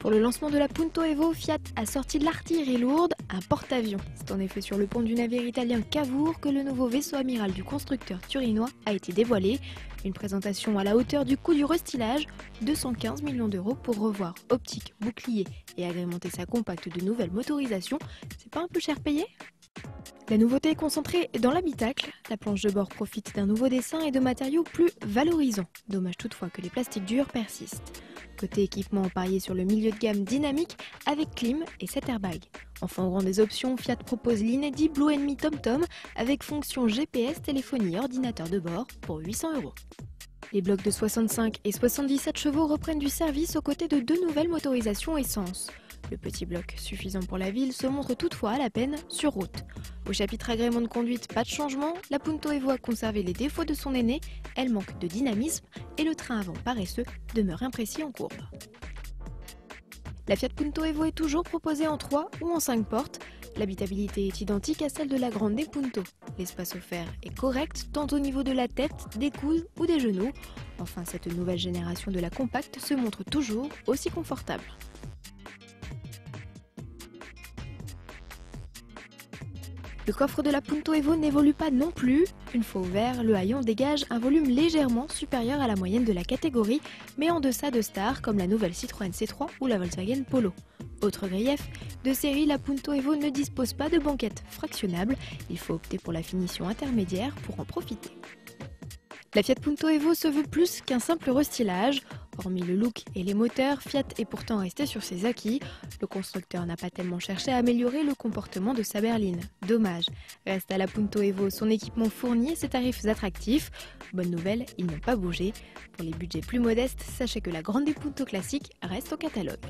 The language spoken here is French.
Pour le lancement de la Punto Evo, Fiat a sorti l'artillerie lourde, un porte-avions. C'est en effet sur le pont du navire italien Cavour que le nouveau vaisseau amiral du constructeur turinois a été dévoilé. Une présentation à la hauteur du coût du restylage, 215 millions d'euros pour revoir optique, bouclier et agrémenter sa compacte de nouvelles motorisations. C'est pas un peu cher payé ? La nouveauté est concentrée dans l'habitacle. La planche de bord profite d'un nouveau dessin et de matériaux plus valorisants. Dommage toutefois que les plastiques durs persistent. Côté équipement, parié sur le milieu de gamme dynamique avec clim et 7 airbags. Enfin, au rang des options, Fiat propose l'inédit Blue Enemy TomTom avec fonction GPS, téléphonie, ordinateur de bord pour 800 euros. Les blocs de 65 et 77 chevaux reprennent du service aux côtés de deux nouvelles motorisations essence. Le petit bloc, suffisant pour la ville, se montre toutefois à la peine sur route. Au chapitre agrément de conduite, pas de changement, la Punto Evo a conservé les défauts de son aîné, elle manque de dynamisme et le train avant paresseux demeure imprécis en courbe. La Fiat Punto Evo est toujours proposée en 3 ou en 5 portes. L'habitabilité est identique à celle de la Grande Punto. L'espace offert est correct tant au niveau de la tête, des coudes ou des genoux. Enfin, cette nouvelle génération de la compacte se montre toujours aussi confortable. Le coffre de la Punto Evo n'évolue pas non plus. Une fois ouvert, le haillon dégage un volume légèrement supérieur à la moyenne de la catégorie, mais en deçà de stars comme la nouvelle Citroën C3 ou la Volkswagen Polo. Autre grief, de série, la Punto Evo ne dispose pas de banquette fractionnable, il faut opter pour la finition intermédiaire pour en profiter. La Fiat Punto Evo se veut plus qu'un simple restylage. Hormis le look et les moteurs, Fiat est pourtant resté sur ses acquis. Le constructeur n'a pas tellement cherché à améliorer le comportement de sa berline. Dommage. Reste à la Punto Evo son équipement fourni et ses tarifs attractifs. Bonne nouvelle, ils n'ont pas bougé. Pour les budgets plus modestes, sachez que la Grande Punto classique reste au catalogue.